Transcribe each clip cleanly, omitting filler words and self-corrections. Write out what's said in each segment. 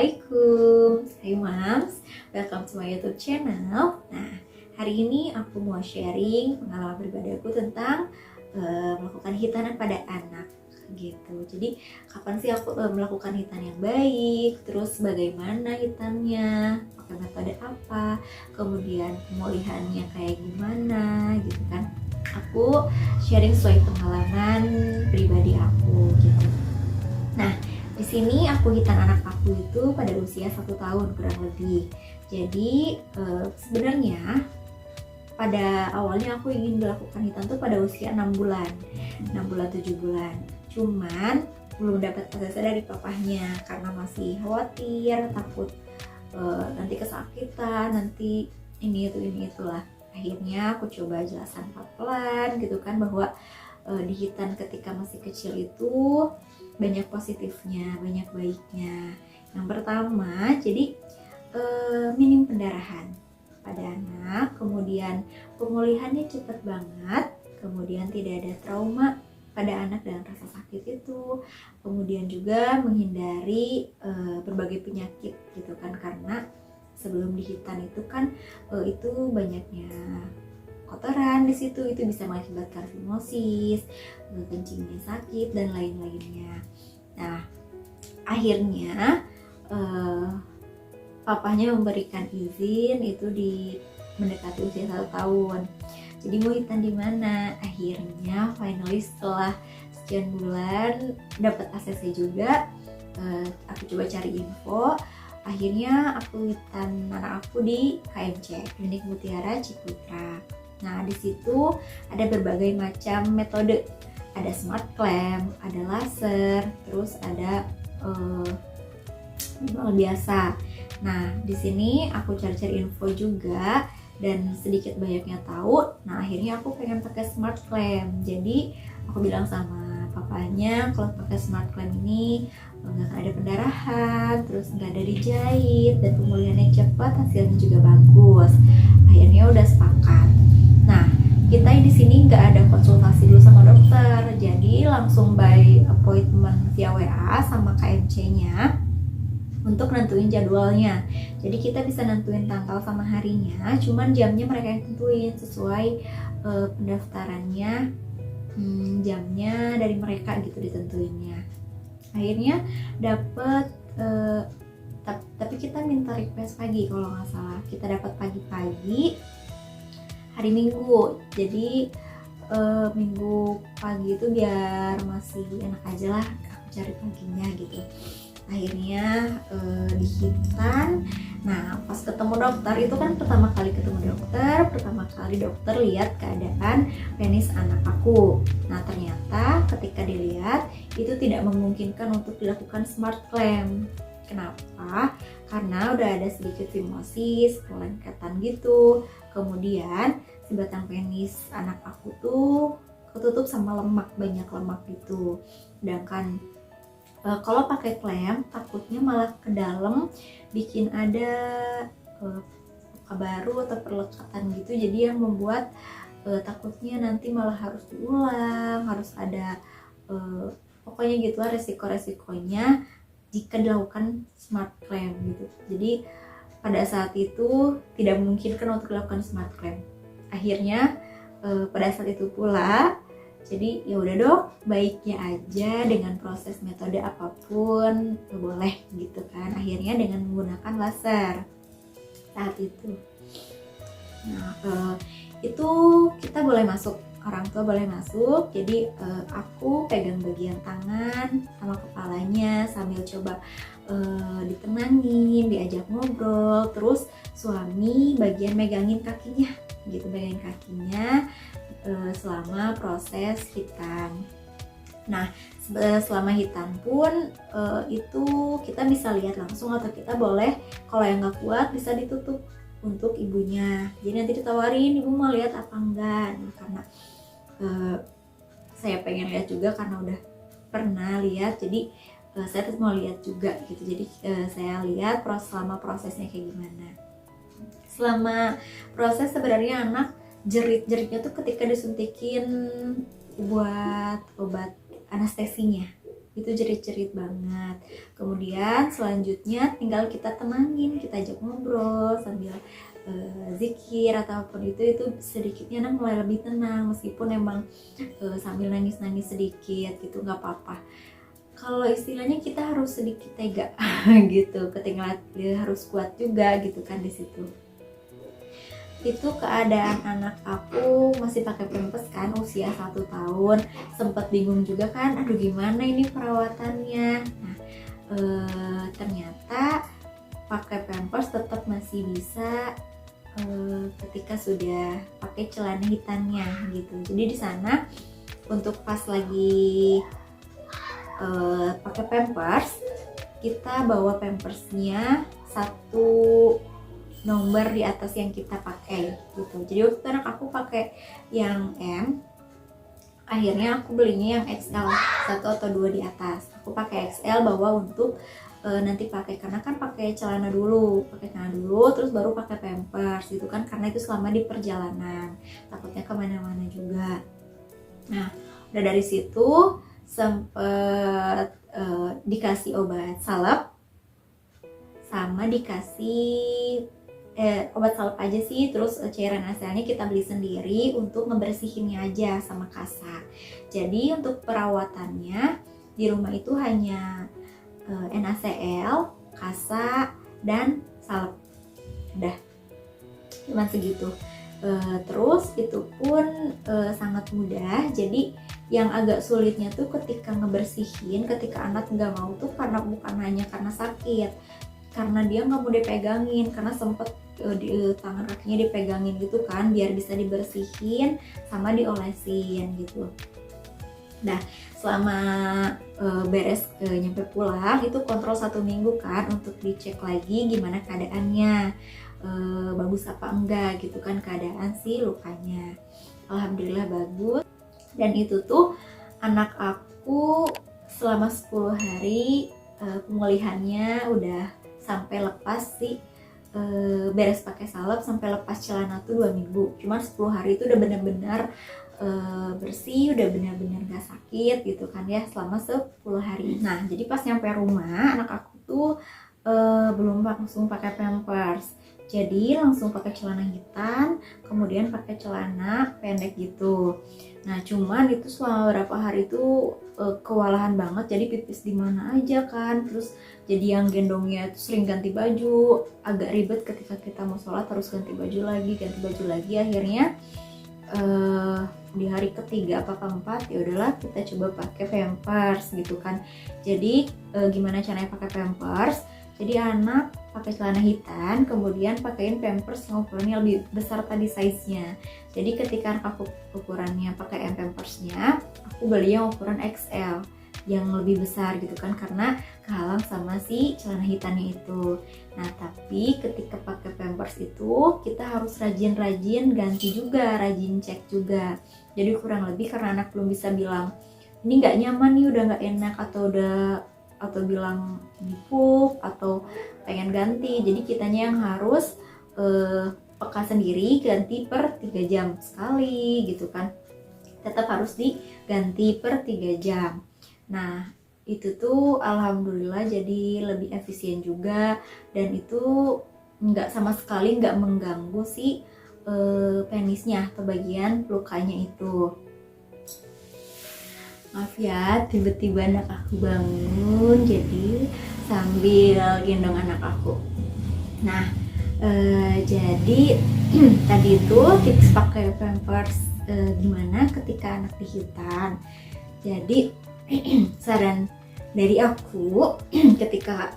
Assalamualaikum, hai Mams, welcome to my YouTube channel. Nah, hari ini aku mau sharing pengalaman pribadi aku tentang melakukan hitanan pada anak gitu. Jadi kapan sih aku melakukan hitan yang baik, terus bagaimana hitannya, pakai metode apa, kemudian pemulihannya kayak gimana gitu kan. Aku sharing sesuai pengalaman pribadi aku gitu. Nah, di sini aku hitan anak aku itu pada usia 1 tahun kurang lebih. Jadi sebenarnya pada awalnya aku ingin melakukan hitan tuh pada usia 6 bulan 7 bulan. Cuman belum dapat akses dari papahnya karena masih khawatir, takut nanti kesakitan, nanti ini itulah. Akhirnya aku coba jelasan pelan gitu kan, bahwa di hitan ketika masih kecil itu banyak positifnya, banyak baiknya. Yang pertama, jadi minim pendarahan pada anak, kemudian pemulihannya cepat banget, kemudian tidak ada trauma pada anak dengan rasa sakit itu, kemudian juga menghindari berbagai penyakit gitu kan, karena sebelum dihitan itu kan itu banyaknya kotoran di situ, itu bisa mengakibatkan fimosis, kencingnya sakit dan lain-lainnya. Nah, akhirnya papahnya memberikan izin itu di mendekati usia 1 tahun. Jadi mau hitan di mana? Akhirnya finally setelah sekian bulan dapat aksesnya juga. Aku coba cari info. Akhirnya aku hitan anak aku di KMC, Klinik Mutiara Ciputra. Nah, di situ ada berbagai macam metode. Ada smart clamp, ada laser, terus ada biasa. Nah, di sini aku cari-cari info juga dan sedikit banyaknya tahu. Nah, akhirnya aku pengen pakai smart clamp. Jadi, aku bilang sama papanya kalau pakai smart clamp ini nggak akan ada pendarahan, terus nggak ada dijahit, dan pemulihannya cepat, hasilnya juga bagus. Akhirnya udah sepakat. Nah, kita di sini nggak ada konsultasi dulu sama dokter, jadi langsung by appointment via WA sama KMC-nya untuk nentuin jadwalnya. Jadi kita bisa nentuin tanggal sama harinya, cuman jamnya mereka yang tentuin sesuai pendaftarannya, jamnya dari mereka gitu ditentuinnya. Akhirnya dapet tapi kita minta request pagi kalau nggak salah. Kita dapat pagi-pagi hari Minggu. Jadi Minggu pagi itu biar masih enak aja lah, aku cari paginya gitu. Akhirnya dihitan. Nah, pas ketemu dokter itu kan pertama kali dokter lihat keadaan penis anak aku. Nah, ternyata ketika dilihat itu tidak memungkinkan untuk dilakukan smart clamp. Kenapa? Karena udah ada sedikit fimosis, kelengketan gitu. Kemudian si batang penis anak aku tuh ketutup sama lemak, banyak lemak gitu. Sedangkan kalau pakai clamp takutnya malah ke dalam bikin ada luka baru atau perlekatan gitu. Jadi yang membuat takutnya nanti malah harus diulang, harus ada pokoknya gitulah resiko-resikonya jika dilakukan smart clamp gitu. Jadi pada saat itu tidak memungkinkan untuk dilakukan smart clamp. Akhirnya pada saat itu pula, jadi ya udah dong, baiknya aja dengan proses metode apapun boleh gitu kan. Akhirnya dengan menggunakan laser saat itu. Nah, itu kita boleh masuk, orang tua boleh masuk. Jadi aku pegang bagian tangan sama kepalanya sambil coba ditenangin, diajak ngobrol. Terus suami bagian megangin kakinya gitu, megangin kakinya selama proses hitan. Nah, selama hitan pun itu kita bisa lihat langsung, atau kita boleh kalau yang nggak kuat bisa ditutup untuk ibunya. Jadi nanti ditawarin, ibu mau lihat apa enggak. Nah, karena saya pengen lihat juga karena udah pernah lihat, jadi saya terus mau lihat juga gitu. Jadi saya lihat selama prosesnya kayak gimana. Selama proses sebenarnya anak jerit-jeritnya tuh ketika disuntikin buat obat anestesinya. itu jerit-jerit banget. Kemudian selanjutnya tinggal kita tenangin, kita ajak ngobrol sambil zikir ataupun itu sedikitnya anak mulai lebih tenang, meskipun emang sambil nangis-nangis sedikit gitu, nggak apa-apa. Kalau istilahnya kita harus sedikit tega gitu, ketinggalan harus kuat juga gitu kan di situ. Itu keadaan anak aku masih pakai pampers kan, usia 1 tahun, sempat bingung juga kan, aduh gimana ini perawatannya. Nah ternyata pakai pampers tetap masih bisa ketika sudah pakai celana hitamnya gitu. Jadi di sana untuk pas lagi pakai pampers, kita bawa pampersnya 1 nomor di atas yang kita pakai gitu. Jadi waktu itu anak aku pakai yang M, akhirnya aku belinya yang XL 1 atau 2 di atas. Aku pakai XL bawa untuk nanti pakai, karena kan pakai celana dulu terus baru pakai pampers gitu kan, karena itu selama di perjalanan takutnya kemana-mana juga. Nah udah dari situ sempet dikasih obat salep sama dikasih obat salep aja sih, terus cairan asalnya kita beli sendiri untuk ngebersihinnya aja sama kasa. Jadi untuk perawatannya di rumah itu hanya NaCl, kasa, dan salep. Udah, cuman segitu. Terus itu pun sangat mudah. Jadi yang agak sulitnya tuh ketika ngebersihin, ketika anak nggak mau tuh karena bukan hanya karena sakit, karena dia nggak mau dipegangin, karena sempet di tangan kakinya dipegangin gitu kan, biar bisa dibersihin sama diolesin gitu. Nah selama beres nyampe pulang itu kontrol 1 minggu kan, untuk dicek lagi gimana keadaannya, bagus apa enggak gitu kan keadaan si lukanya. Alhamdulillah bagus. Dan itu tuh anak aku selama 10 hari pemulihannya udah sampai lepas sih, beres pakai salep sampai lepas celana tuh 2 minggu. Cuman 10 hari itu udah benar-benar bersih, udah benar-benar gak sakit gitu kan ya selama 10 hari. Nah jadi pas nyampe rumah anak aku tuh belum langsung pakai pampers, jadi langsung pakai celana hitam, kemudian pakai celana pendek gitu. Nah cuman itu selama beberapa hari itu kewalahan banget, jadi pipis di mana aja kan, terus jadi yang gendongnya itu sering ganti baju, agak ribet ketika kita mau sholat harus ganti baju lagi. Akhirnya di hari ketiga apa keempat ya udahlah kita coba pakai pampers gitu kan. Jadi gimana caranya pakai pampers? Jadi anak pakai celana hitam, kemudian pakaiin pampers yang ukurannya lebih besar tadi size-nya. Jadi ketika anak aku ukurannya pakai pampersnya, aku beli yang ukuran XL yang lebih besar gitu kan, karena kehalang sama si celana hitamnya itu. Nah tapi ketika pakai pampers itu kita harus rajin ganti juga, rajin cek juga. Jadi kurang lebih karena anak belum bisa bilang ini nggak nyaman nih, udah nggak enak, atau bilang dipuk atau pengen ganti, jadi kitanya yang harus peka sendiri, ganti per 3 jam sekali gitu kan, tetap harus diganti per 3 jam. Nah itu tuh alhamdulillah jadi lebih efisien juga, dan itu sama sekali nggak mengganggu si penisnya atau bagian lukanya itu. Maaf ya, tiba-tiba anak aku bangun, jadi sambil gendong anak aku. Nah, jadi tadi itu tips pakai pampers gimana ketika anak dihitan. Jadi saran dari aku ketika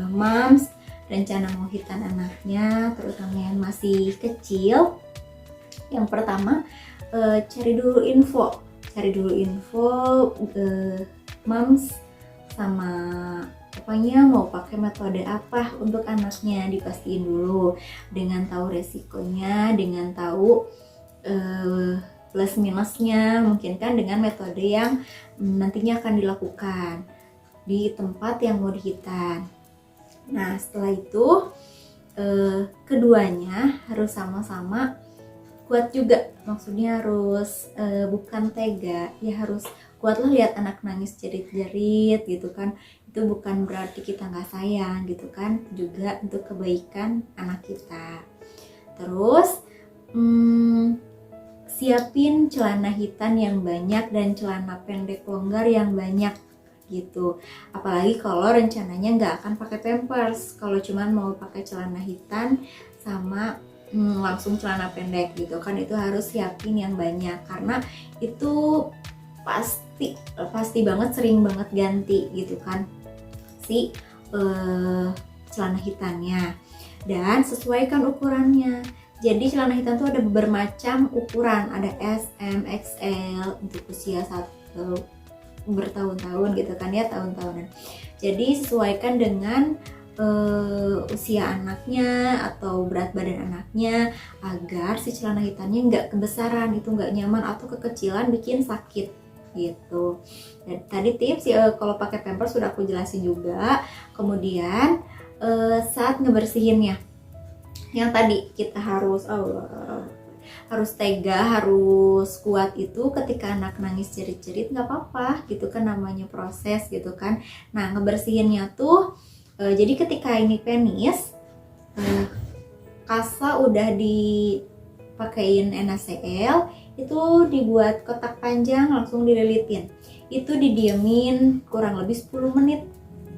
moms rencana mau hitan anaknya, terutama yang masih kecil, yang pertama cari dulu info moms sama papanya mau pakai metode apa untuk anaknya, dipastiin dulu dengan tahu resikonya, dengan tahu plus minusnya, mungkin kan dengan metode yang nantinya akan dilakukan di tempat yang mau dihitan. Nah setelah itu keduanya harus sama-sama kuat juga, maksudnya harus bukan tega ya, harus kuat lah lihat anak nangis jerit-jerit gitu kan. Itu bukan berarti kita nggak sayang gitu kan, juga untuk kebaikan anak kita. Terus siapin celana hitam yang banyak dan celana pendek longgar yang banyak gitu. Apalagi kalau rencananya nggak akan pakai pampers, kalau cuman mau pakai celana hitam sama langsung celana pendek gitu kan, itu harus siapin yang banyak karena itu pasti banget sering banget ganti gitu kan si celana hitamnya. Dan sesuaikan ukurannya. Jadi celana hitam tuh ada bermacam ukuran, ada S, M, XL untuk usia bertahun-tahun gitu kan ya, tahun-tahunan. Jadi sesuaikan dengan usia anaknya atau berat badan anaknya, agar si celana hitamnya nggak kebesaran, itu nggak nyaman, atau kekecilan bikin sakit gitu. Dan tadi tips kalau pakai pampers sudah aku jelasin juga. Kemudian saat ngebersihinnya, yang tadi kita harus tega, harus kuat, itu ketika anak nangis jerit-jerit nggak apa-apa gitu kan, namanya proses gitu kan. Nah, ngebersihinnya tuh jadi ketika ini penis, kasa udah dipakein NaCl, itu dibuat kotak panjang, langsung dililitin. Itu didiemin kurang lebih 10 menit.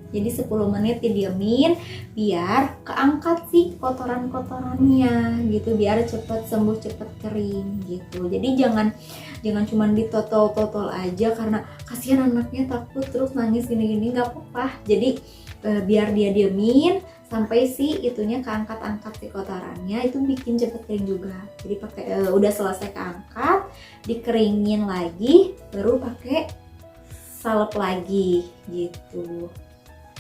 Jadi 10 menit didiemin biar keangkat sih kotoran-kotorannya gitu, biar cepet sembuh, cepet kering gitu. Jadi jangan cuma ditotol-totol aja karena kasihan anaknya takut terus nangis gini-gini, nggak apa-apa. Jadi biar dia diemin sampai si itunya keangkat-angkat si kotorannya, itu bikin cepet kering juga. Jadi pakai udah selesai keangkat, dikeringin lagi, baru pakai salep lagi gitu.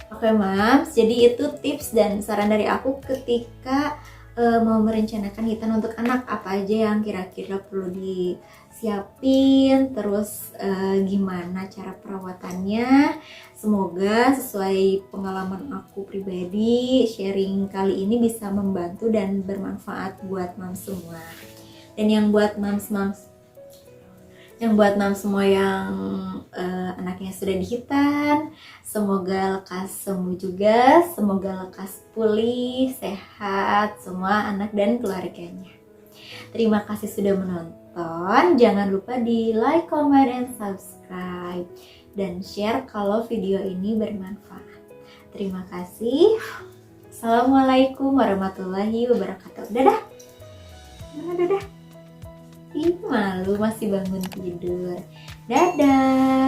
Oke Mams, jadi itu tips dan saran dari aku ketika mau merencanakan hitan untuk anak, apa aja yang kira-kira perlu disiapin, terus gimana cara perawatannya. Semoga sesuai pengalaman aku pribadi, sharing kali ini bisa membantu dan bermanfaat buat Mams semua. Dan yang buat Mams semua yang anaknya sudah dihitan, semoga lekas sembuh juga, semoga lekas pulih, sehat semua anak dan keluarganya. Terima kasih sudah menonton, jangan lupa di like, comment, and subscribe, dan share kalau video ini bermanfaat. Terima kasih. Assalamualaikum warahmatullahi wabarakatuh. Dadah. Mana dadah? Ih, malu masih bangun tidur. Dadah.